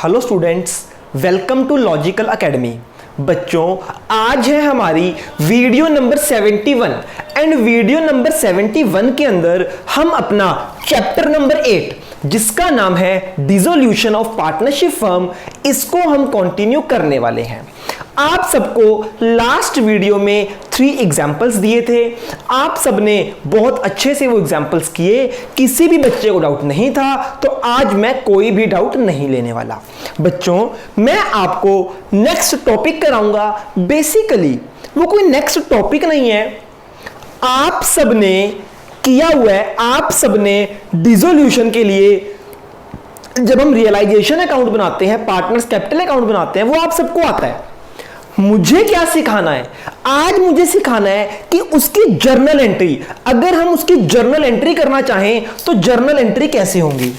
Hello students, welcome to logical academy. बच्चों, आज है हमारी video number 71 and video number 71 के अंदर हम अपना चैप्टर नंबर 8 जिसका नाम है डिसोल्यूशन ऑफ पार्टनरशिप फर्म, इसको हम कंटिन्यू करने वाले हैं। आप सबको लास्ट वीडियो में 3 एग्जाम्पल्स दिए थे। आप सबने बहुत अच्छे से वो एग्जाम्पल्स किए, किसी भी बच्चे को डाउट नहीं था, तो आज मैं कोई भी डाउट नहीं लेने वाला। बच्चों, मैं आपको नेक्स्ट टॉपिक कराऊंगा। बेसिकली वो कोई नेक्स्ट टॉपिक नहीं है, आप सबने किया हुआ है। आप सबने डिसोल्यूशन के लिए जब हम रियलाइजेशन अकाउंट बनाते हैं, पार्टनर्स कैपिटल अकाउंट बनाते हैं, वो आप सबको आता है। मुझे क्या सिखाना है आज? मुझे सिखाना है कि उसकी जर्नल एंट्री, अगर हम उसकी जर्नल एंट्री करना चाहें तो जर्नल एंट्री कैसे होंगी।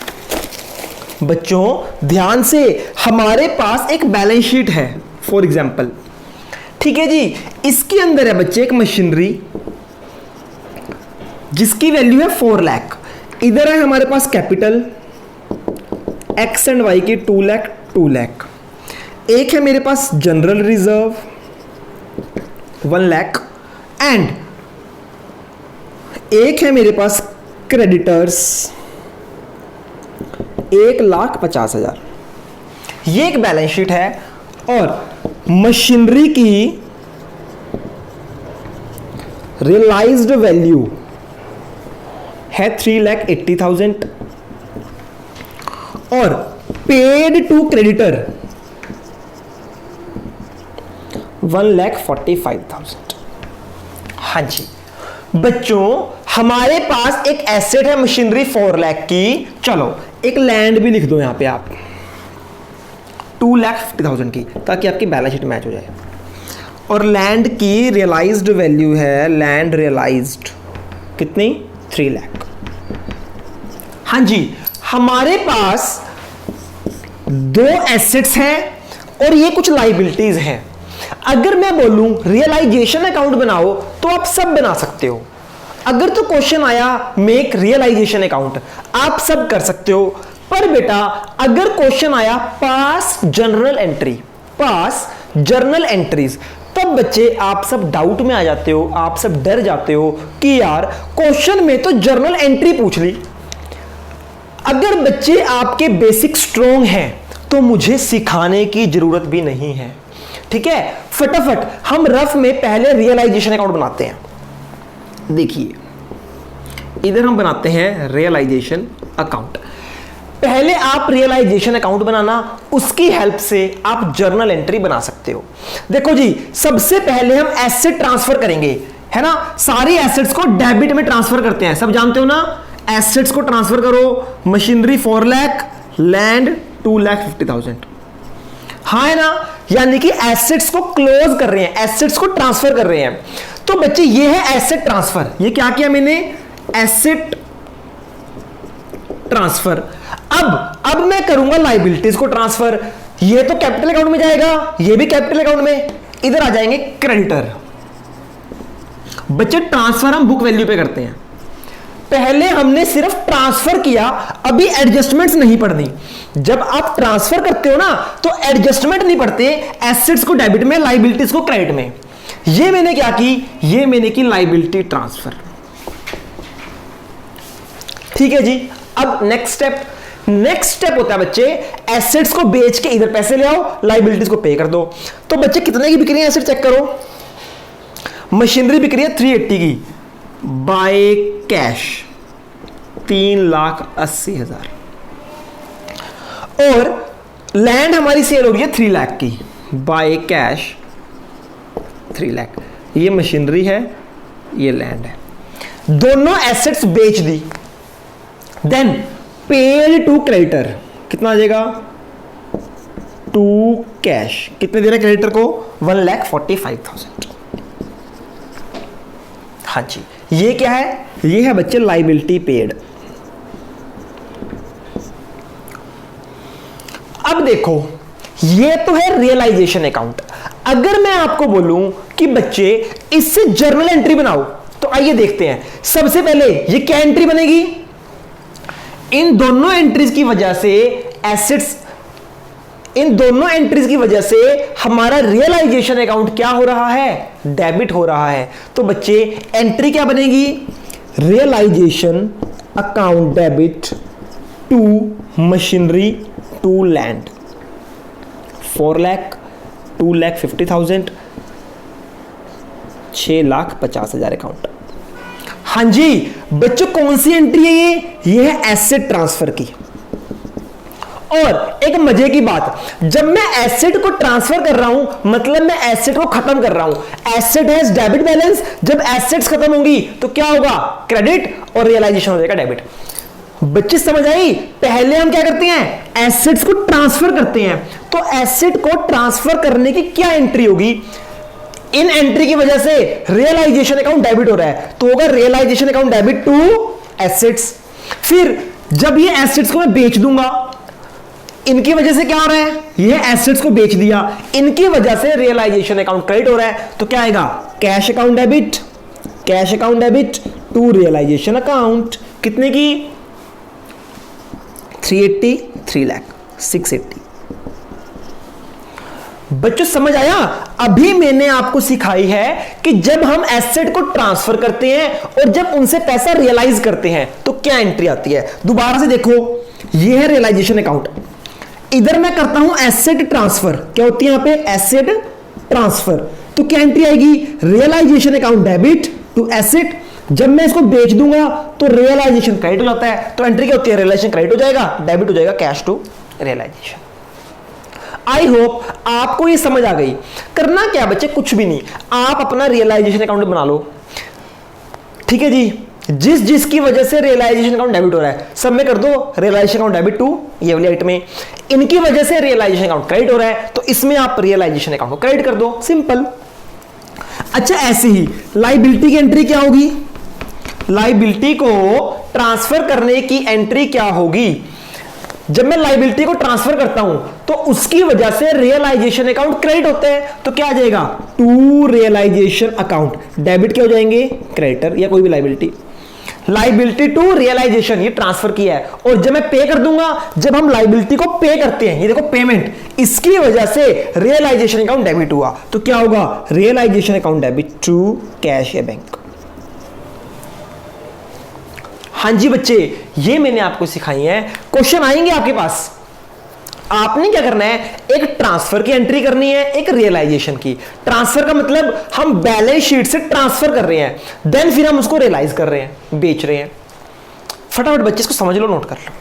बच्चों ध्यान से, हमारे पास एक बैलेंस शीट है फॉर एग्जांपल, ठीक है जी। इसके अंदर है बच्चे एक मशीनरी जिसकी वैल्यू है 4 लाख। इधर है हमारे पास कैपिटल एक्स एंड वाई की 2 लाख 2 लाख। एक है मेरे पास जनरल रिजर्व 1 लाख एंड एक है मेरे पास क्रेडिटर्स 1,50,000। ये एक बैलेंस शीट है और मशीनरी की रियलाइज्ड वैल्यू है 3,80,000 और पेड टू क्रेडिटर 1,45,000। हाँ जी बच्चों, हमारे पास एक एसेट है मशीनरी 4 लाख की। चलो एक लैंड भी लिख दो यहां पे आप 2,50,000 की, ताकि आपकी बैलेंस शीट मैच हो जाए। और लैंड की रियलाइज्ड वैल्यू है, लैंड रियलाइज्ड कितनी? 3 लाख। हाँ जी, हमारे पास 2 एसेट्स हैं और ये कुछ लाइबिलिटीज हैं। अगर मैं बोलूं रियलाइजेशन अकाउंट बनाओ तो आप सब बना सकते हो। अगर तो क्वेश्चन आया मेक रियलाइजेशन अकाउंट, आप सब कर सकते हो। पर बेटा अगर क्वेश्चन आया पास जर्नल एंट्री, पास जर्नल एंट्रीज, तब बच्चे आप सब डाउट में आ जाते हो, आप सब डर जाते हो कि यार क्वेश्चन में तो जर्नल एंट्री पूछ ली। अगर बच्चे आपके बेसिक स्ट्रॉन्ग हैं तो मुझे सिखाने की जरूरत भी नहीं है, ठीक है। फटाफट हम रफ में पहले रियलाइजेशन अकाउंट बनाते हैं। देखिए इधर हम बनाते हैं रियलाइजेशन अकाउंट। पहले आप रियलाइजेशन अकाउंट बनाना, उसकी हेल्प से आप जर्नल एंट्री बना सकते हो। देखो जी, सबसे पहले हम एसेट ट्रांसफर करेंगे, है ना। सारी एसेट्स को डेबिट में ट्रांसफर करते हैं, सब जानते हो ना। एसेट्स को ट्रांसफर करो, मशीनरी 4 लाख, लैंड 2,50,000। हाँ है ना, यानी कि एसेट्स को क्लोज कर रहे हैं, एसेट्स को ट्रांसफर कर रहे हैं। तो बच्चे ये है एसेट ट्रांसफर। ये क्या किया मैंने? Asset transfer. अब मैं करूंगा लाइबिलिटीज को ट्रांसफर। ये तो कैपिटल अकाउंट में जाएगा, ये भी कैपिटल अकाउंट में। इधर आ जाएंगे क्रेडिटर। बच्चे ट्रांसफर हम बुक वैल्यू पे करते हैं। पहले हमने सिर्फ ट्रांसफर किया, अभी एडजस्टमेंट्स नहीं पढ़नी। जब आप ट्रांसफर करते हो ना तो एडजस्टमेंट नहीं पढ़ते, एसेट्स को डेबिट में, लाइबिलिटीज को क्रेडिट में। ये मैंने क्या की? ये मैंने की लाइबिलिटी ट्रांसफर, ठीक है जी। अब नेक्स्ट स्टेप होता है बच्चे, एसेट्स को बेच के इधर पैसे ले आओ, लाइबिलिटीज को पे कर दो। तो बच्चे कितने की बिक रही है एसेट चेक करो। मशीनरी बिक रही है 380 की बाय कैश 3,80,000 और लैंड हमारी सेल हो रही है 3 लाख की बाय कैश 3 लाख। ये मशीनरी है, ये लैंड है, दोनों एसेट्स बेच दी। देन पेड टू क्रेडिटर कितना आ जाएगा? 2 कैश। कितने दे रहे क्रेडिटर को? 1,45,000। हाँ जी, ये क्या है? ये है बच्चे लाइबिलिटी पेड। अब देखो, ये तो है रियलाइजेशन अकाउंट। अगर मैं आपको बोलूं कि बच्चे इससे जर्नल एंट्री बनाओ, तो आइए देखते हैं। सबसे पहले ये क्या एंट्री बनेगी? इन दोनों एंट्रीज की वजह से एसेट्स इन दोनों एंट्रीज की वजह से हमारा रियलाइजेशन अकाउंट क्या हो रहा है, डेबिट हो रहा है। तो बच्चे एंट्री क्या बनेगी, realisation account debit to machinery to land, 4,02,50,000, 6,50,000 account. हाँ जी बच्चों, कौन सी एंट्री है ये है एसेट ट्रांसफर की। और एक मजे की बात, जब मैं एसेट को ट्रांसफर कर रहा हूं मतलब मैं एसेट को खत्म कर रहा हूं। एसेट हैज डेबिट बैलेंस, जब एसेट्स खत्म होंगी तो क्या होगा, क्रेडिट, और रियलाइजेशन हो जाएगा डेबिट। बच्चे समझ आई, पहले हम क्या करते हैं, एसेट्स को ट्रांसफर करते हैं। तो एसेट को ट्रांसफर करने की क्या एंट्री होगी, इन एंट्री की वजह से रियलाइजेशन अकाउंट डेबिट हो रहा है, तो होगा realisation account debit to assets. फिर जब ये एसेट्स को मैं बेच दूंगा, इनकी वजह से क्या हो रहा है, ये एसेट्स को बेच दिया, इनकी वजह से रियलाइजेशन अकाउंट क्रेडिट हो रहा है, तो क्या आएगा, cash account debit, cash account debit to realisation account. कितने की, 380, 3 लाख, 680। बच्चों समझ आया, अभी मैंने आपको सिखाई है कि जब हम एसेट को ट्रांसफर करते हैं और जब उनसे पैसा रियलाइज करते हैं तो क्या एंट्री आती है। दोबारा से देखो, ये है रियलाइजेशन अकाउंट, इधर मैं करता हूं एसेट ट्रांसफर, क्या होती है यहां पे, एसेट ट्रांसफर, तो क्या एंट्री आएगी, realisation account debit to asset. जब मैं इसको बेच दूंगा तो रियलाइजेशन क्रेडिट हो जाता है, तो एंट्री क्या होती है, रियलाइजेशन क्रेडिट हो जाएगा, डेबिट हो जाएगा cash to realisation. I hope आपको ये समझ आ गई। करना क्या बच्चे, कुछ भी नहीं, आप अपना रियलाइजेशन अकाउंट बना लो, ठीक है जी। जिस जिसकी वजह से रियलाइजेशन अकाउंट डेबिट हो रहा है सब में कर दो रियलाइजेशन अकाउंट डेबिट टू, ये वाली आइटम में इनकी वजह से रियलाइजेशन अकाउंट क्रेडिट हो रहा है तो इसमें आप रियलाइजेशन अकाउंट को क्रेडिट कर दो, सिंपल। अच्छा ऐसे ही लायबिलिटी की एंट्री क्या होगी, लायबिलिटी को ट्रांसफर करने की एंट्री क्या होगी, जब मैं लायबिलिटी को ट्रांसफर करता हूं तो उसकी वजह से रियलाइजेशन अकाउंट क्रेडिट होता है, तो क्या आ जाएगा, टू रियलाइजेशन अकाउंट, डेबिट क्या हो जाएंगे, क्रेडिटर या कोई भी लायबिलिटी, लायबिलिटी टू रियलाइजेशन, ये ट्रांसफर किया है। और जब मैं पे कर दूंगा, जब हम लायबिलिटी को पे करते हैं, ये देखो पेमेंट, इसकी वजह से रियलाइजेशन अकाउंट डेबिट हुआ, तो क्या होगा, realisation account debit to cash या बैंक। हाँ जी बच्चे, ये मैंने आपको सिखाई है। क्वेश्चन आएंगे आपके पास, आपने क्या करना है, एक ट्रांसफर की एंट्री करनी है, एक रियलाइजेशन की। ट्रांसफर का मतलब हम बैलेंस शीट से ट्रांसफर कर रहे हैं, देन फिर हम उसको रियलाइज कर रहे हैं, बेच रहे हैं। फटाफट बच्चे इसको समझ लो, नोट कर लो।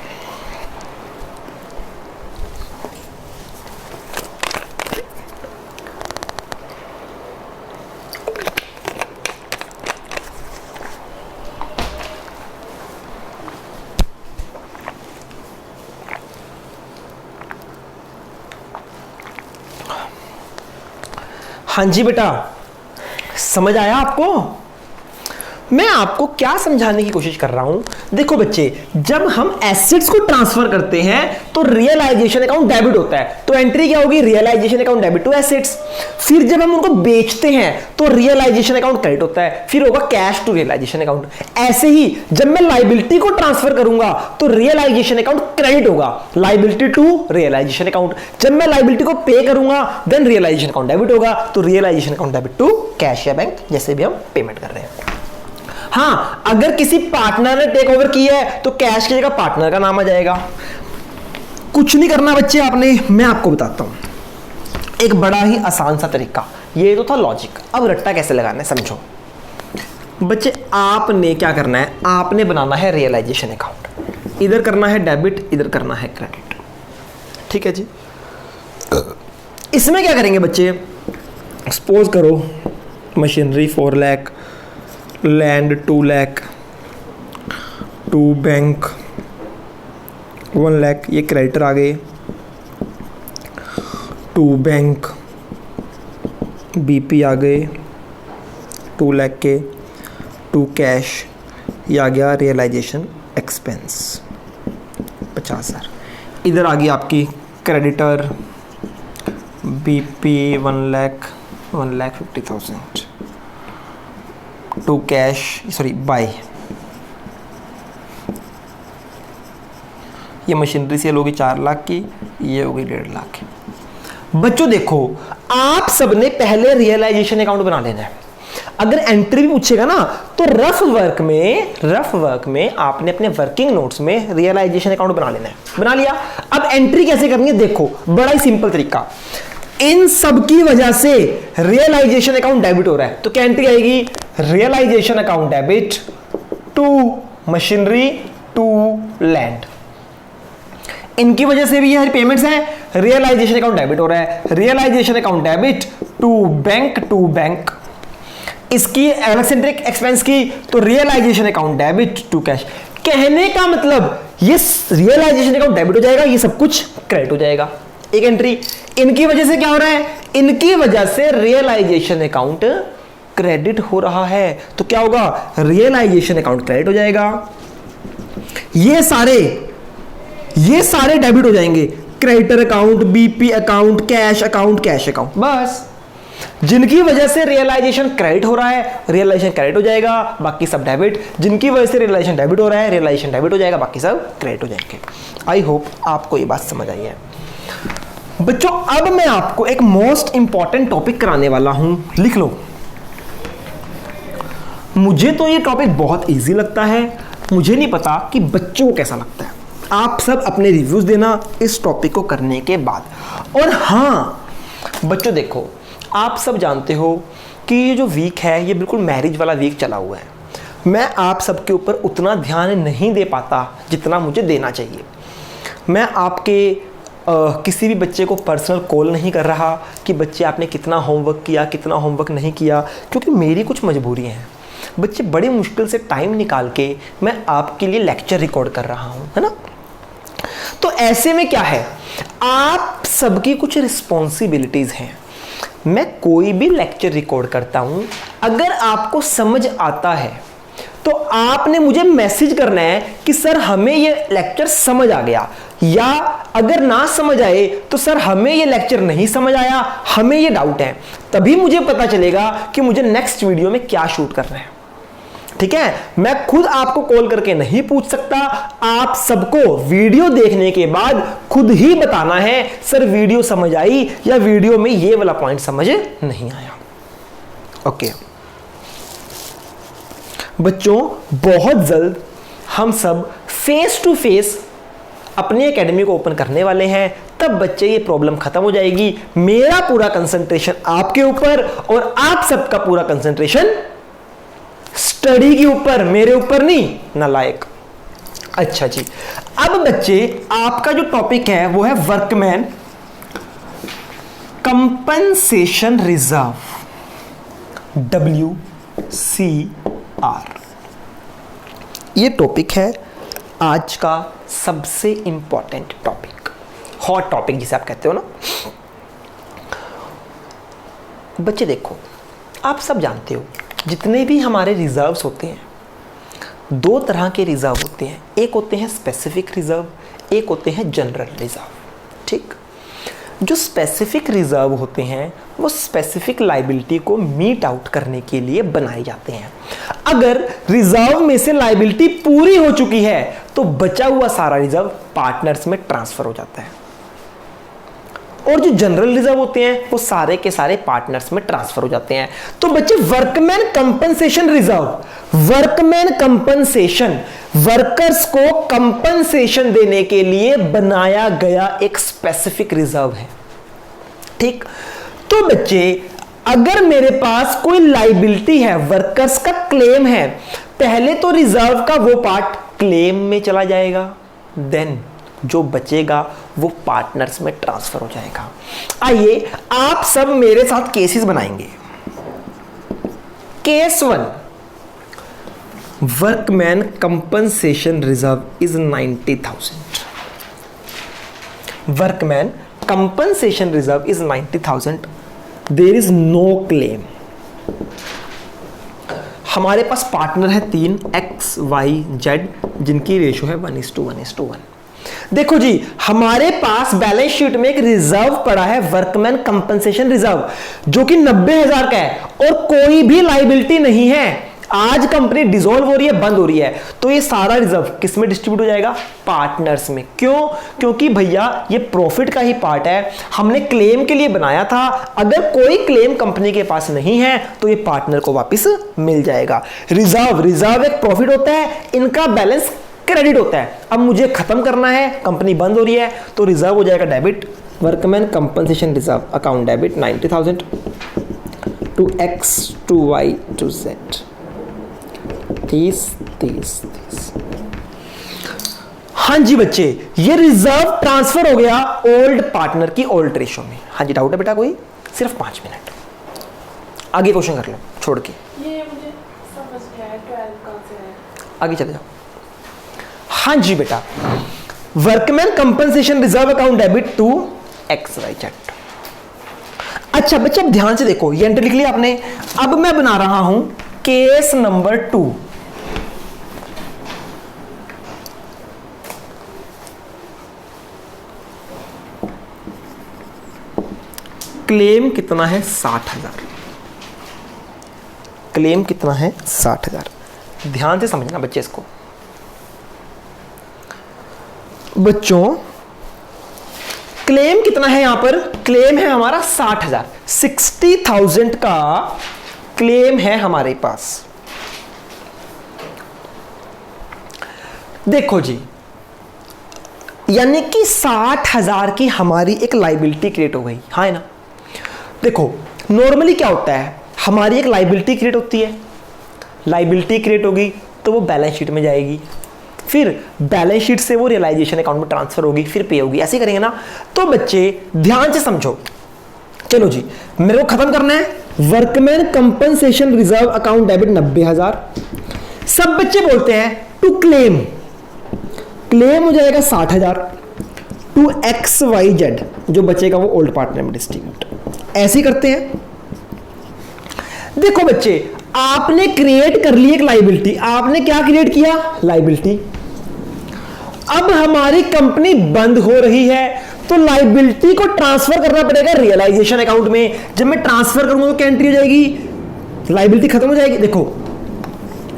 हाँ जी बेटा, समझ आया आपको, मैं आपको क्या समझाने की कोशिश कर रहा हूं। देखो बच्चे, जब हम एसेट्स को ट्रांसफर करते हैं तो रियलाइजेशन अकाउंट डेबिट होता है, तो एंट्री क्या होगी, realisation account debit to assets. फिर जब हम उनको बेचते हैं तो रियलाइजेशन अकाउंट क्रेडिट होता है, फिर होगा कैश टू रियलाइजेशन अकाउंट। ऐसे ही जब मैं लायबिलिटी को ट्रांसफर करूंगा तो रियलाइजेशन अकाउंट क्रेडिट होगा, लायबिलिटी टू रियलाइजेशन अकाउंट। जब मैं लायबिलिटी को पे करूंगा देन रियलाइजेशन अकाउंट डेबिट होगा, तो realisation account debit to cash या बैंक, जैसे भी हम पेमेंट कर रहे हैं। हाँ, अगर किसी पार्टनर ने टेक ओवर किया है तो कैश की जगह पार्टनर का नाम आ जाएगा। कुछ नहीं करना बच्चे आपने, मैं आपको बताता हूं एक बड़ा ही आसान सा तरीका। ये तो था लॉजिक, अब रट्टा कैसे लगाना है समझो। बच्चे आपने क्या करना है, आपने बनाना है रियलाइजेशन अकाउंट, इधर करना है डेबिट, इधर करना है क्रेडिट, ठीक है जी। इसमें क्या करेंगे बच्चे, सपोज करो machinery 4 lakh, land 2 lakh, to bank 1 lakh, ये क्रेडिटर आ गए, टू बैंक बीपी आ गए 2 लाख के, टू कैश ये आ गया रियलाइजेशन एक्सपेंस 50,000। इधर आ गई आपकी creditor BP 1,50,000 to cash, sorry by, ये मशीनरी सेल होगी 4 लाख की, ये होगी 1.5 लाख की। बच्चों देखो, आप सबने पहले रियलाइजेशन अकाउंट बना लेना है। अगर एंट्री भी पूछेगा ना तो रफ वर्क में आपने अपने वर्किंग नोट्स में रियलाइजेशन अकाउंट बना लेना है। बना लिया। अब एंट्री कैसे करनी है देखो, बड़ा ही सिंपल तरीका। इन सब की वजह से रियलाइजेशन अकाउंट डेबिट हो रहा है, तो क्या एंट्री आएगी? Realisation account debit to machinery to land. इनकी वजह से भी ये पेमेंट्स है, रियलाइजेशन अकाउंट डेबिट हो रहा है। Realisation account debit to bank. इसकी एलेक्सेंट्रिक एक्सपेंस की तो realisation account debit to cash. कहने का मतलब ये रियलाइजेशन अकाउंट डेबिट हो जाएगा, ये सब कुछ क्रेडिट हो जाएगा। एक एंट्री। इनकी वजह से क्या हो रहा है? इनकी वजह से रियलाइजेशन अकाउंट क्रेडिट हो रहा है, तो क्या होगा? रियलाइजेशन अकाउंट क्रेडिट हो जाएगा। ये सारे डेबिट हो जाएंगे। Creditor account, BP account, cash account, बस। जिनकी वजह से रियलाइजेशन क्रेडिट हो रहा है, रियलाइजेशन क्रेडिट हो जाएगा, बाकी सब डेबिट। जिनकी वजह से रियलाइजेशन डेबिट हो रहा है, रियलाइजेशन डेबिट हो जाएगा, बाकी सब क्रेडिट हो जाएंगे। आई होप आपको ये बात समझ आई है। बच्चों अब मैं आपको एक मोस्ट इंपॉर्टेंट टॉपिक कराने वाला हूं, लिख लो। मुझे तो ये टॉपिक बहुत इजी लगता है, मुझे नहीं पता कि बच्चों को कैसा लगता है। आप सब अपने रिव्यूज देना इस टॉपिक को करने के बाद। और हाँ बच्चों देखो, आप सब जानते हो कि ये जो वीक है ये बिल्कुल मैरिज वाला वीक चला हुआ है। मैं आप सबके ऊपर उतना ध्यान नहीं दे पाता जितना मुझे देना चाहिए। मैं आपके किसी भी बच्चे को पर्सनल कॉल नहीं कर रहा कि बच्चे आपने कितना होमवर्क किया, कितना होमवर्क नहीं किया, क्योंकि मेरी कुछ मजबूरियां हैं। बच्चे बड़ी मुश्किल से टाइम निकाल के मैं आपके लिए लेक्चर रिकॉर्ड कर रहा हूं, है ना। तो ऐसे में क्या है, आप सबकी कुछ रिस्पॉन्सिबिलिटीज हैं। मैं कोई भी लेक्चर रिकॉर्ड करता हूं, अगर आपको समझ आता है तो आपने मुझे मैसेज करना है कि सर हमें ये लेक्चर समझ आ गया, या अगर ना समझ आए तो सर हमें ये लेक्चर नहीं समझ आया, हमें ये डाउट है। तभी मुझे पता चलेगा कि मुझे नेक्स्ट वीडियो में क्या शूट करना है। ठीक है, मैं खुद आपको कॉल करके नहीं पूछ सकता। आप सबको वीडियो देखने के बाद खुद ही बताना है सर वीडियो समझ आई या वीडियो में ये वाला पॉइंट समझ नहीं आया। ओके बच्चों, बहुत जल्द हम सब फेस टू फेस अपनी एकेडमी को ओपन करने वाले हैं। तब बच्चे ये प्रॉब्लम खत्म हो जाएगी। मेरा पूरा कंसंट्रेशन आपके ऊपर और आप सबका पूरा कंसंट्रेशन स्टडी के ऊपर, मेरे ऊपर नहीं, नालायक। अच्छा जी, अब बच्चे आपका जो टॉपिक है वो है वर्कमैन कंपनसेशन रिजर्व, WCR। ये टॉपिक है आज का सबसे इंपॉर्टेंट टॉपिक, हॉट टॉपिक जिसे आप कहते हो ना। बच्चे देखो, आप सब जानते हो जितने भी हमारे रिजर्व्स होते हैं, दो तरह के रिजर्व होते हैं। एक होते हैं स्पेसिफिक रिजर्व, एक होते हैं जनरल रिजर्व। ठीक, जो स्पेसिफिक रिजर्व होते हैं वो स्पेसिफिक लायबिलिटी को मीट आउट करने के लिए बनाए जाते हैं। अगर रिजर्व में से लायबिलिटी पूरी हो चुकी है तो बचा हुआ सारा रिजर्व पार्टनर्स में ट्रांसफर हो जाता है, और जो जनरल रिजर्व होते हैं वो सारे के सारे पार्टनर्स में ट्रांसफर हो जाते हैं। तो बच्चे workman compensation reserve, workman compensation, workers को कंपनसेशन देने के लिए बनाया गया एक स्पेसिफिक रिजर्व है। ठीक, तो बच्चे अगर मेरे पास कोई लायबिलिटी है, वर्कर्स का क्लेम है, पहले तो रिजर्व का वो पार्ट क्लेम में चला जाएगा, देन जो बचेगा वो पार्टनर्स में ट्रांसफर हो जाएगा। आइए आप सब मेरे साथ केसेस बनाएंगे। Case 1, workman compensation reserve is 90,000। Workman compensation reserve is 90,000। There is no claim. हमारे पास पार्टनर है 3, X, Y, Z, जिनकी रेशो है 1:1:1। देखो जी, हमारे पास बैलेंस शीट में एक रिजर्व पड़ा है, वर्कमैन कंपनसेशन रिजर्व, जो कि 90,000 का है और कोई भी लायबिलिटी नहीं है। आज कंपनी डिसॉल्व हो रही है, बंद हो रही है, तो ये सारा रिजर्व किस में डिस्ट्रीब्यूट हो जाएगा? पार्टनर्स में। क्यों? क्योंकि भैया ये प्रॉफिट का ही पार्ट है, हमने क्लेम के लिए बनाया था, अगर कोई क्लेम कंपनी के पास नहीं है तो ये पार्टनर को वापस मिल जाएगा। रिजर्व एक प्रॉफिट होता है, इनका बैलेंस क्रेडिट होता है। अब मुझे खत्म करना है, कंपनी बंद हो रही है, तो रिजर्व हो जाएगा debit, workman compensation reserve account debit 90,000 to X to Y to Z 30। हाँ जी बच्चे, ये रिजर्व ट्रांसफर हो गया ओल्ड पार्टनर की ओल्ड रेशो में। हाँ जी, डाउट है बेटा कोई? सिर्फ 5 मिनट, आगे क्वेश्चन कर लो छोड़ के। ये मुझे समझ नहीं आया 12 कहां से है, आगे चले जाओ। हाँ जी बेटा, workman compensation reserve account debit to XYZ। अच्छा बच्चे, अब ध्यान से देखो, ये एंट्री लिख लिया आपने। अब मैं बना रहा हूं केस नंबर 2। क्लेम कितना है? 60,000। क्लेम कितना है? 60,000। ध्यान से समझना बच्चे इसको। बच्चों क्लेम कितना है? यहां पर क्लेम है हमारा 60,000, 60,000 का क्लेम है हमारे पास। देखो जी, यानी कि 60,000 की हमारी एक लाइबिलिटी क्रिएट हो गई, हाँ है ना? देखो नॉर्मली क्या होता है, हमारी एक लाइबिलिटी क्रिएट होती है, लाइबिलिटी क्रिएट होगी तो वो बैलेंस शीट में जाएगी, फिर बैलेंस शीट से वो रियलाइजेशन अकाउंट में ट्रांसफर होगी, फिर पे होगी, ऐसे करेंगे ना। तो बच्चे ध्यान से समझो, चलो जी मेरे को खत्म करना है। Workman compensation reserve account debit 90,000। सब बच्चे बोलते हैं टू क्लेम, क्लेम हो जाएगा 60,000 टू XYZ, जो बचेगा वो ओल्ड पार्टनर में डिस्ट्रीब्यूट। ऐसे ही करते हैं। देखो बच्चे, आपने क्रिएट कर ली एक लाइबिलिटी, आपने क्या क्रिएट किया? लाइबिलिटी। अब हमारी कंपनी बंद हो रही है तो लाइबिलिटी को ट्रांसफर करना पड़ेगा रियलाइजेशन अकाउंट में। जब मैं ट्रांसफर करूंगा तो क्या एंट्री हो जाएगी? लाइबिलिटी खत्म हो जाएगी। देखो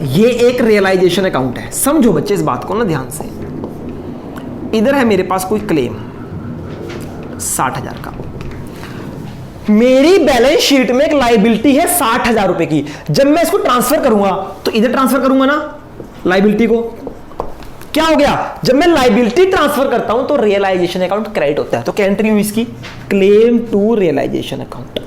ये एक रियलाइजेशन अकाउंट है, समझो बच्चे इस बात को ना ध्यान से। इधर है मेरे पास कोई क्लेम 60,000 का, मेरी बैलेंस शीट में एक लाइबिलिटी है 60,000 रुपए की। जब मैं इसको ट्रांसफर करूंगा तो इधर ट्रांसफर करूंगा ना लाइबिलिटी को, क्या हो गया? जब मैं लाइबिलिटी ट्रांसफर करता हूं तो रियलाइजेशन अकाउंट क्रेडिट होता है। तो क्या एंट्री हुई इसकी? Claim to realisation account,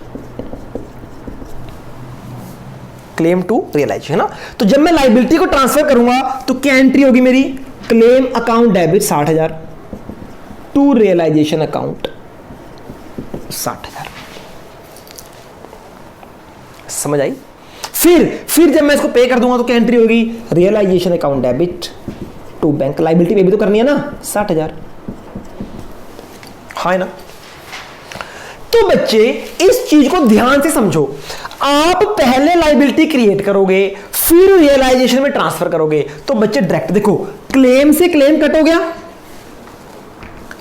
claim to realisation है ना। तो जब मैं लाइबिलिटी को ट्रांसफर करूंगा तो क्या एंट्री होगी मेरी? Claim account debit 60,000 to realisation account 60,000। समझ आई? फिर जब मैं इसको पे कर दूंगा तो क्या एंट्री होगी? Realisation account debit to bank. Liability पे भी तो करनी है ना 60,000, हाँ है ना? तो बच्चे इस चीज को ध्यान से समझो, आप पहले लाइबिलिटी क्रिएट करोगे फिर रियलाइजेशन में ट्रांसफर करोगे। तो बच्चे डायरेक्ट देखो, क्लेम से क्लेम कट हो गया,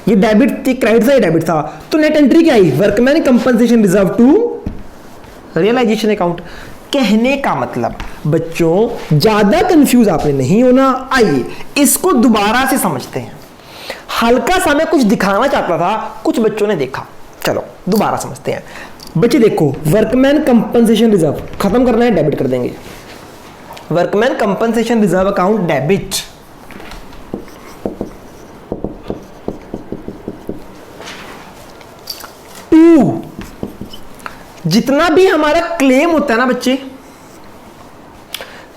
ये डेबिट थी, क्रेडिट था, ये डेबिट था, तो नेट एंट्री क्या आई? Workman compensation reserve to realisation account. कहने का मतलब बच्चों ज्यादा कंफ्यूज आपने नहीं होना। आइए इसको दोबारा से समझते हैं। हल्का सा मैं कुछ दिखाना चाहता था, कुछ बच्चों ने देखा, चलो दोबारा समझते हैं। बच्चे देखो, वर्कमैन कंपनसेशन रिजर्व खत्म करना है, डेबिट कर देंगे। Workman compensation reserve account debit to, जितना भी हमारा क्लेम होता है ना बच्चे,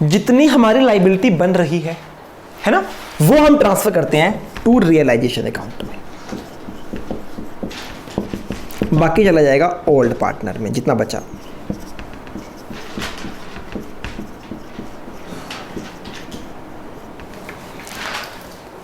जितनी हमारी लाइबिलिटी बन रही है ना, वो हम ट्रांसफर करते हैं टू रियलाइजेशन अकाउंट में। बाकी चला जाएगा ओल्ड पार्टनर में जितना बचा।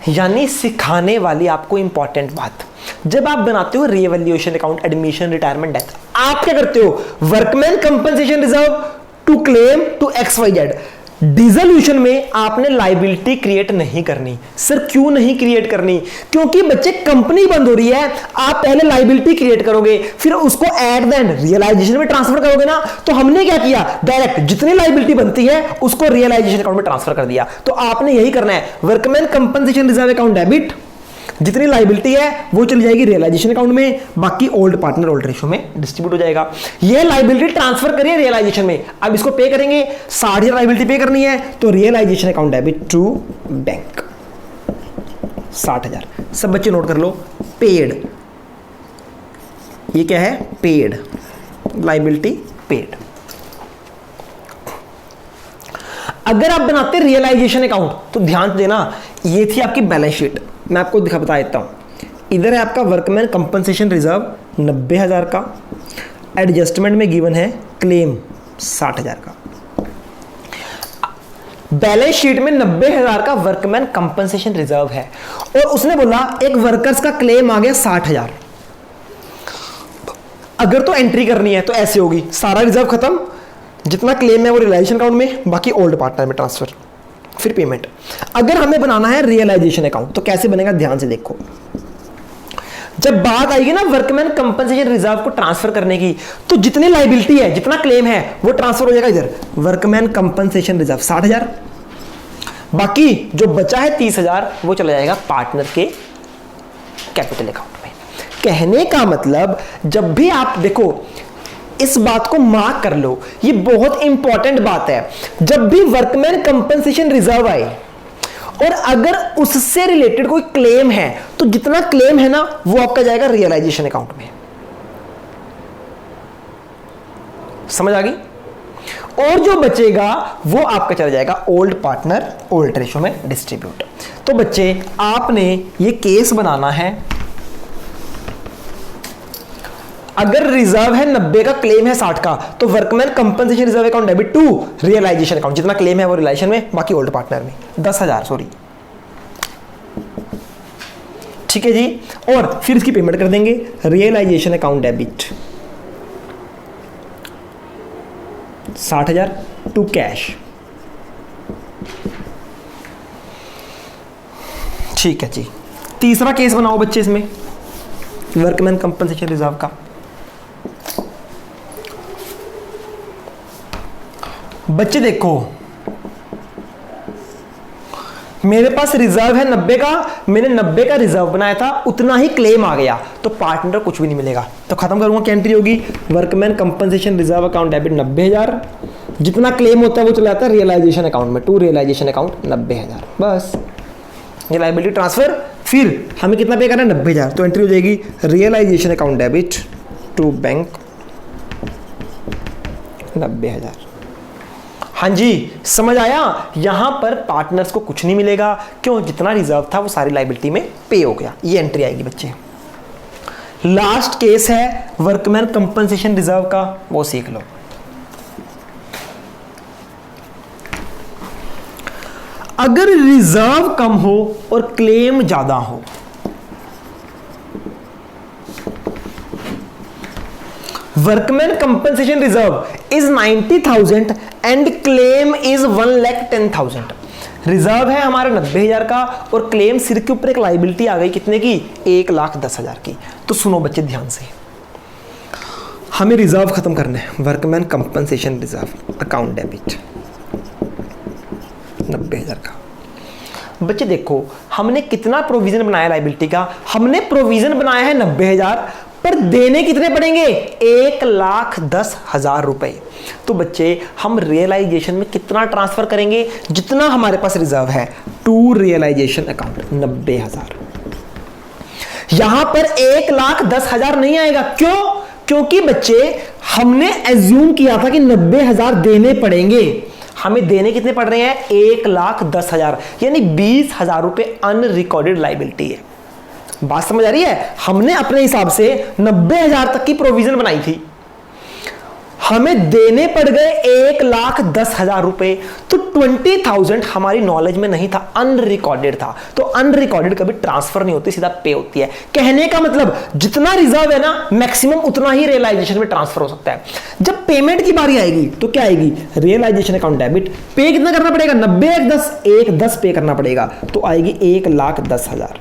यानी सिखाने वाली आपको इंपॉर्टेंट बात, जब आप बनाते हो revaluation account, admission, retirement, death, आप क्या करते हो? Workman compensation reserve to claim to XYZ, dissolution में आपने लाइबिलिटी क्रिएट नहीं करनी। सर क्यों नहीं क्रिएट करनी? क्योंकि बच्चे कंपनी बंद हो रही है, आप पहले लाइबिलिटी क्रिएट करोगे, फिर उसको एट द एंड रियलाइजेशन में ट्रांसफर करोगे ना। तो हमने क्या किया, डायरेक्ट जितनी लाइबिलिटी बनती है उसको रियलाइजेशन अकाउंट में ट्रांसफर कर दिया। तो आपने यही करना है, workman compensation reserve account debit, जितनी लाइबिलिटी है वो चली जाएगी रियलाइजेशन अकाउंट में, बाकी ओल्ड पार्टनर ओल्ड रेशो में डिस्ट्रीब्यूट हो जाएगा। ये लाइबिलिटी ट्रांसफर करिए रियलाइजेशन में, अब इसको पे करेंगे, 60,000 लाइबिलिटी पे करनी है, तो realisation account debit to bank 60,000। सब बच्चे नोट कर लो, पेड, ये क्या है, पेड, लाइबिलिटी पेड। अगर आप बनाते रियलाइजेशन अकाउंट तो ध्यान देना, ये थी आपकी बैलेंस शीट, मैं आपको बता देता हूं। इधर है आपका वर्कमैन कंपनसेशन रिजर्व 90,000 का, एडजस्टमेंट में गिवन है क्लेम 60,000 का। बैलेंस शीट में 90,000 का वर्कमैन कंपनसेशन रिजर्व है और उसने बोला एक वर्कर्स का क्लेम आ गया 60,000। अगर तो एंट्री करनी है तो ऐसे होगी, सारा रिजर्व खत्म, जितना क्लेम है वो रियलाइजेशन अकाउंट में, बाकी ओल्ड पार्टनर में ट्रांसफर, फिर पेमेंट। अगर हमें बनाना है रियलाइजेशन अकाउंट तो कैसे बनेगा, ध्यान से देखो। जब बात आएगी ना वर्कमैन कंपनसेशन रिजर्व को ट्रांसफर करने की, तो जितनी लाइबिलिटी है, जितना क्लेम है वो ट्रांसफर हो जाएगा इधर वर्कमैन कंपनसेशन रिजर्व 60,000, बाकी जो बचा है 30,000 वो चला जाएगा पार्टनर के कैपिटल अकाउंट में। कहने का मतलब, जब भी आप देखो, इस बात को मार्क कर लो, ये बहुत इंपॉर्टेंट बात है। जब भी वर्कमैन कंपनसेशन रिजर्व आए और अगर उससे रिलेटेड कोई क्लेम है, तो जितना क्लेम है ना वो आपका जाएगा रियलाइजेशन अकाउंट में। समझ आ गई? और जो बचेगा वो आपका चला जाएगा ओल्ड पार्टनर ओल्ड रेशो में डिस्ट्रीब्यूट। तो बच्चे आपने ये केस बनाना है, अगर रिजर्व है 90 का, क्लेम है 60 का, तो workman compensation reserve account debit to realisation account, जितना क्लेम है वो रियलाइजेशन में, बाकी ओल्ड पार्टनर में 10,000, सॉरी, ठीक है जी। और फिर इसकी पेमेंट कर देंगे, realisation account debit 60,000 to cash, ठीक है जी। तीसरा केस बनाओ बच्चे इसमें वर्कमैन कंपनसेशन रिजर्व का। बच्चे देखो, मेरे पास रिजर्व है 90 का, मैंने 90 का रिजर्व बनाया था, उतना ही क्लेम आ गया, तो पार्टनर कुछ भी नहीं मिलेगा। तो खत्म करूंगा, क्या एंट्री होगी, workman compensation reserve account debit 90,000, जितना क्लेम होता है वो चला जाता है रियलाइजेशन अकाउंट में, टू रियलाइजेशन अकाउंट 90,000, बस ये लायबिलिटी ट्रांसफर। फिर हमें कितना पे करना है, 90,000, तो एंट्री हो जाएगी realisation account debit to bank 90,000। हाँ जी, समझ आया? यहां पर पार्टनर्स को कुछ नहीं मिलेगा, क्यों, जितना रिजर्व था वो सारी लायबिलिटी में पे हो गया। ये एंट्री आएगी बच्चे। लास्ट केस है वर्कमैन कंपनसेशन रिजर्व का, वो सीख लो। अगर रिजर्व कम हो और क्लेम ज्यादा हो, workman compensation reserve is 90,000 and claim is 1,10,000। Reserve है हमारा 90,000 का और क्लेम सिर के ऊपर एक लाइबिलिटी आ गई कितने की, 1,10,000 की। तो सुनो बच्चे ध्यान से, हमें रिजर्व खत्म करना है, workman compensation reserve account debit 90,000 का। बच्चे देखो, हमने कितना प्रोविजन बनाया लायबिलिटी का, हमने प्रोविजन बनाया है 90,000, पर देने कितने पड़ेंगे, 1,10,000 रुपए। तो बच्चे हम रियलाइजेशन में कितना ट्रांसफर करेंगे, जितना हमारे पास रिजर्व है, टू रियलाइजेशन अकाउंट 90,000। यहां पर 1,10,000 नहीं आएगा, क्यों, क्योंकि बच्चे हमने एज्यूम किया था कि 90,000 देने पड़ेंगे, हमें देने कितने पड़ रहे हैं, 1,10,000, यानी 20,000 रुपए अनरिकॉर्डेड लायबिलिटी है। बात समझ आ रही है? हमने अपने हिसाब से 90,000 तक की प्रोविजन बनाई थी, हमें देने पड़ गए 1,10,000 रुपए। तो 20,000 हमारी नॉलेज में नहीं था, अनरिकॉर्डेड था। तो अनरिकॉर्डेड कभी ट्रांसफर नहीं होती, सीधा पे होती है। कहने का मतलब जितना रिजर्व है ना, मैक्सिमम उतना ही रियलाइजेशन में ट्रांसफर हो सकता है। जब पेमेंट की बारी आएगी तो क्या आएगी, रियलाइजेशन अकाउंट डेबिट। पे कितना करना पड़ेगा, 90 1 10 पे करना पड़ेगा, तो आएगी 1,10,000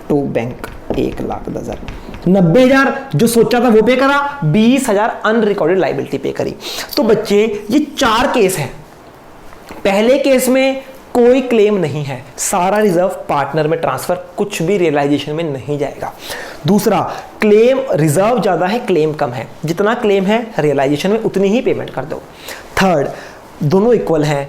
टू बैंक। 1,10,000, 90,000 जो सोचा था वो पे करा, 20,000 अनरिकॉर्डेड लाइबिलिटी पे करी। तो बच्चे ये 4 केस हैं। पहले केस में कोई क्लेम नहीं है, सारा रिजर्व पार्टनर में ट्रांसफर, कुछ भी रियलाइजेशन में नहीं जाएगा। दूसरा, क्लेम रिजर्व ज्यादा है, क्लेम कम है, जितना क्लेम है रियलाइजेशन में उतनी ही पेमेंट कर दो। थर्ड, दोनों इक्वल हैं,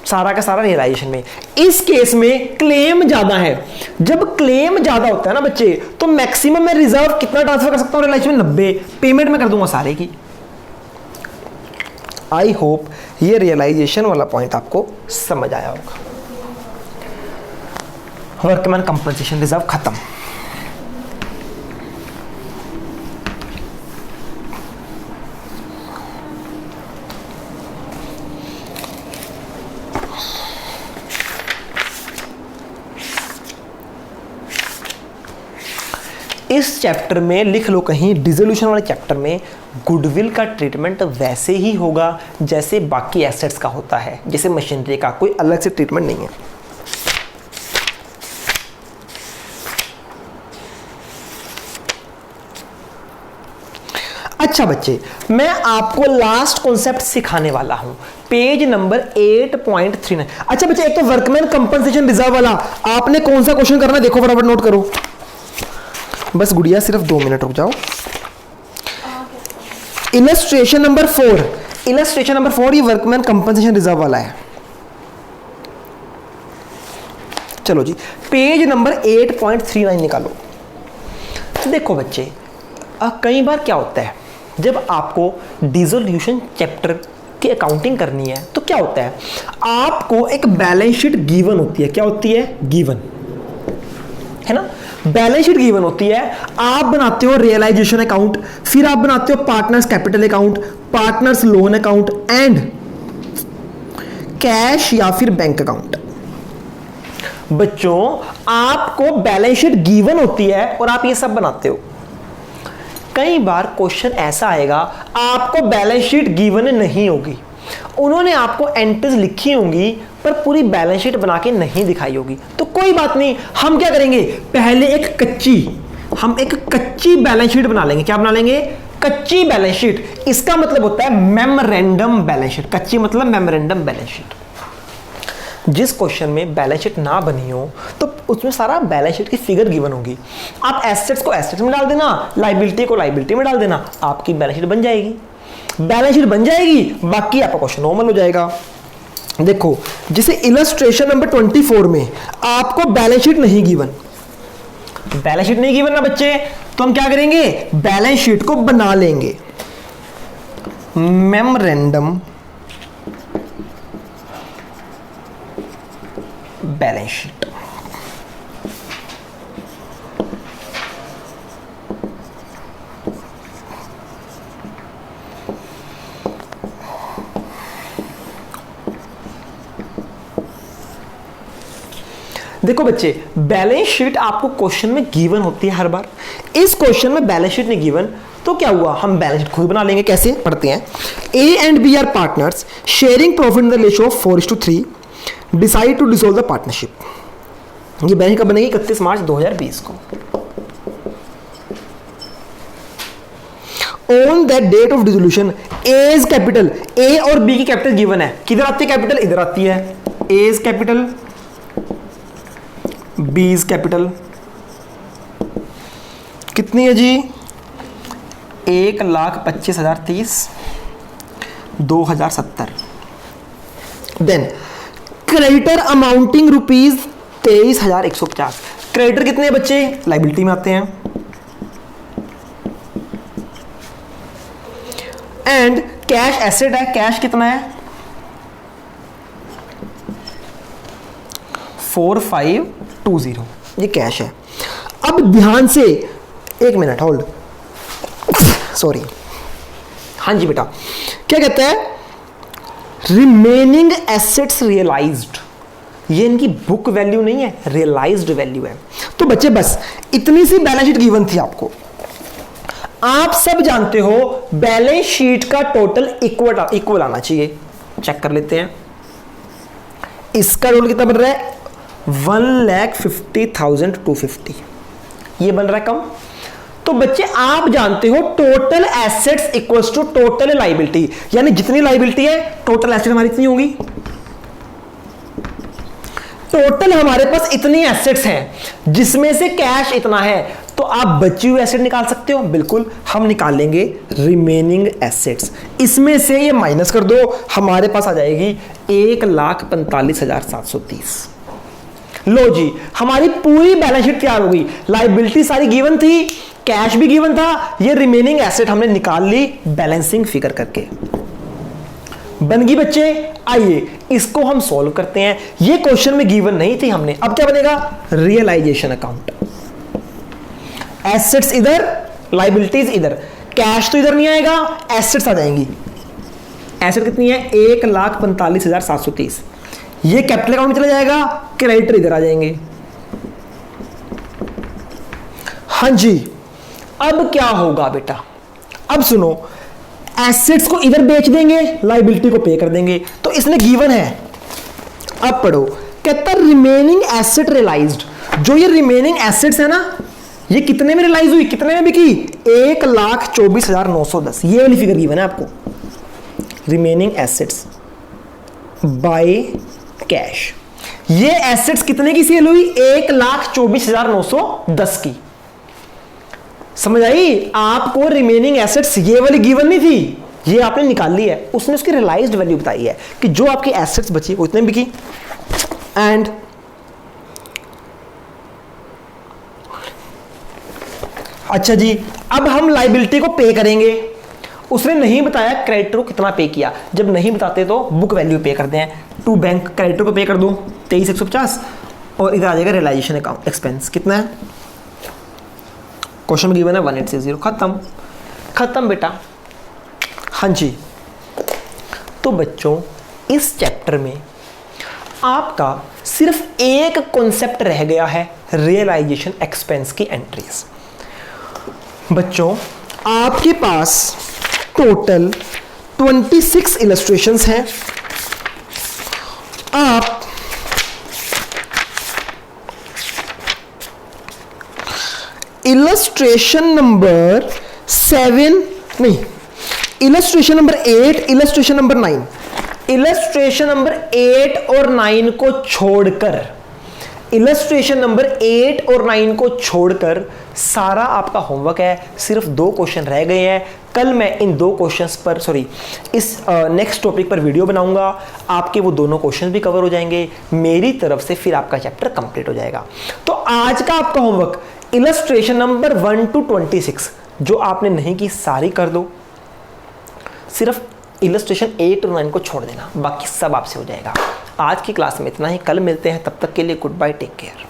सारा का सारा रियलाइजेशन में। इस केस में क्लेम ज्यादा है। जब क्लेम ज्यादा होता है ना बच्चे, तो मैक्सिमम में रिजर्व कितना ट्रांसफर कर सकता हूं रियलाइजेशन में, 90, पेमेंट में कर दूंगा सारे की। आई होप ये रियलाइजेशन वाला पॉइंट आपको समझ आया होगा। वर्कमैन कंपनसेशन रिजर्व खत्म। इस चैप्टर में लिख लो कहीं, डिसोल्यूशन वाले चैप्टर में गुडविल का ट्रीटमेंट वैसे ही होगा जैसे बाकी एसेट्स का होता है, जैसे मशीनरी का, कोई अलग से ट्रीटमेंट नहीं है। अच्छा बच्चे, मैं आपको लास्ट कॉन्सेप्ट सिखाने वाला हूं, पेज नंबर 8.39। अच्छा बच्चे, एक तो वर्कमैन कंपनसेशन रिजर्व वाला आपने कौन सा क्वेश्चन करना है, देखो फटाफट नोट करो। बस गुड़िया सिर्फ 2 मिनट रुक जाओ। इलस्ट्रेशन नंबर 4, इलस्ट्रेशन नंबर 4 ये वर्कमैन कंपनसेशन रिजर्व वाला है। चलो जी, पेज नंबर 8.39 निकालो। देखो बच्चे, कई बार क्या होता है, जब आपको डिसोल्यूशन चैप्टर की अकाउंटिंग करनी है तो क्या होता है, आपको एक बैलेंस शीट गिवन होती है। क्या होती है, गिवन है ना, बैलेंस शीट गिवन होती है। आप बनाते हो रियलाइजेशन अकाउंट, फिर आप बनाते हो partners capital account, partners loan account and cash या फिर बैंक अकाउंट। बच्चों, आपको बैलेंस शीट गिवन होती है और आप ये सब बनाते हो। कई बार क्वेश्चन ऐसा आएगा, आपको बैलेंस शीट गिवन नहीं होगी, उन्होंने आपको एंट्रीज लिखी होंगी पर पूरी बैलेंस शीट बना के नहीं दिखाई होगी। तो कोई बात नहीं, हम क्या करेंगे, पहले एक कच्ची बैलेंस शीट बना लेंगे। क्या बना लेंगे, कच्ची बैलेंस शीट। इसका मतलब होता है मेमोरेंडम बैलेंस शीट। कच्ची मतलब मेमोरेंडम बैलेंस शीट। जिस क्वेश्चन में बैलेंस शीट ना बनी हो तो उसमें सारा बैलेंस शीट की फिगर गिवन होगी, आप एसेट्स को एसेट्स में डाल देना, लायबिलिटी को लायबिलिटी में डाल देना, आपकी बैलेंस शीट बन जाएगी। बैलेंस शीट बन जाएगी, बाकी आपका क्वेश्चन नॉर्मल हो जाएगा। देखो, जैसे इलस्ट्रेशन नंबर 24 में आपको बैलेंस शीट नहीं गिवन, बैलेंस शीट नहीं गिवन ना बच्चे, तो हम क्या करेंगे, बैलेंस शीट को बना लेंगे। Memorandum balance sheet. देखो बच्चे, बैलेंस शीट आपको क्वेश्चन में गिवन होती है हर बार। इस क्वेश्चन में बैलेंस शीट नहीं गिवन, तो क्या हुआ, हम बैलेंस शीट खुद बना लेंगे। कैसे पढ़ते हैं, A and B are partners sharing profit in the ratio of 4:3, decide to dissolve the partnership. ये बैलेंस कब बनेगी, 31 मार्च 2020 को। On that date of dissolution as capital, A और बी की कैपिटल गिवन है। किधर आती है कैपिटल, इधर आती है। एज कैपिटल, बीज कैपिटल कितनी है जी, 1,25,030 2070। Then creditor amounting rupees 23,150। Creditor कितने हैं बच्चे, लाइबिलिटी में आते हैं। एंड कैश एसेट है, कैश कितना है 4520, ये कैश है। अब ध्यान से, एक मिनट होल्ड, सॉरी, हाँ जी बेटा, क्या कहता है, रिमेनिंग एसेट्स रियलाइज्ड, ये इनकी बुक वैल्यू नहीं है, रियलाइज्ड वैल्यू है। तो बच्चे बस इतनी सी बैलेंस शीट गिवन थी आपको। आप सब जानते हो बैलेंस शीट का टोटल इक्वल आना चाहिए। चेक कर लेते हैं, इसका टोटल कितना बन रहा है, 1,50,250, ये बन रहा है कम। तो बच्चे आप जानते हो total assets equals to total liability, यानी जितनी लाइबिलिटी है टोटल एसेट हमारी इतनी होगी। टोटल हमारे पास इतनी एसेट्स हैं जिसमें से कैश इतना है, तो आप बची हुई एसेट निकाल सकते हो। बिल्कुल, हम निकाल लेंगे रिमेनिंग एसेट्स, इसमें से ये माइनस कर दो, हमारे पास आ जाएगी 1,45,730। लो जी, हमारी पूरी बैलेंस शीट तैयार हो गई। लाइबिलिटी सारी गिवन थी, कैश भी गिवन था, ये रिमेनिंग एसेट हमने निकाल ली बैलेंसिंग फिगर करके। बन गई बच्चे। आइए इसको हम सॉल्व करते हैं। ये क्वेश्चन में गिवन नहीं थी हमने, अब क्या बनेगा, रियलाइजेशन अकाउंट। एसेट्स इधर, लाइबिलिटीज इधर, कैश तो इधर नहीं आएगा, एसेट्स आ जाएंगी। एसेट कितनी है, 1,45,730, ये कैपिटल अकाउंट में चला जाएगा, क्रेडिटर इधर आ जाएंगे। हाँ जी, अब क्या होगा बेटा, अब सुनो, एसेट्स को इधर बेच देंगे, लाइबिलिटी को पे कर देंगे, तो इसमें गिवन है। अब पढ़ो, कहता रिमेनिंग एसेट रियलाइज्ड, जो ये रिमेनिंग एसेट्स है ना, ये कितने में रियलाइज हुई, कितने में बिकी, 1,24,910, ये वाली फिगर गिवन है आपको। रिमेनिंग एसेट्स बाय कैश, ये एसेट्स कितने की सेल हुई, 1,24,910 की। समझ आई आपको, रिमेनिंग एसेट्स ये वाली गिवन नहीं थी, ये आपने निकाल ली है, उसने उसकी रियलाइज्ड वैल्यू बताई है कि जो आपकी एसेट्स बची वो इतने बिकी। एंड अच्छा जी, अब हम लाइबिलिटी को पे करेंगे। उसने नहीं बताया क्रेडिटर को कितना पे किया, जब नहीं बताते तो बुक वैल्यू पे करते हैं। टू बैंक क्रेडिटर को पे कर दो 23,150, और इधर आ जाएगा रियलाइजेशन अकाउंट एक्सपेंस, कितना है, क्वेश्चन में गिवन है 1860। खत्म, खत्म बेटा। हाँ जी, तो बच्चों इस चैप्टर में आपका सिर्फ एक कॉन्सेप्ट रह गया है, रियलाइजेशन एक्सपेंस की एंट्रीज। बच्चों आपके पास टोटल 26 इलस्ट्रेशंस हैं। आप इलस्ट्रेशन नंबर 7 नहीं, illustration number 8, illustration number 9, illustration number 8 और 9 को छोड़कर, इलस्ट्रेशन नंबर 8 और 9 को छोड़कर सारा आपका होमवर्क है। सिर्फ 2 क्वेश्चन रह गए हैं। कल मैं इन 2 क्वेश्चंस पर इस नेक्स्ट टॉपिक पर वीडियो बनाऊंगा, आपके वो दोनों क्वेश्चन भी कवर हो जाएंगे मेरी तरफ से, फिर आपका चैप्टर कंप्लीट हो जाएगा। तो आज का आपका होमवर्क इलस्ट्रेशन नंबर 1 to 26 जो आपने नहीं की सारी कर दो, सिर्फ इलस्ट्रेशन 8 और 9 को छोड़ देना, बाकी सब आपसे हो जाएगा। आज की क्लास में इतना ही, कल मिलते हैं, तब तक के लिए गुड बाय, टेक केयर।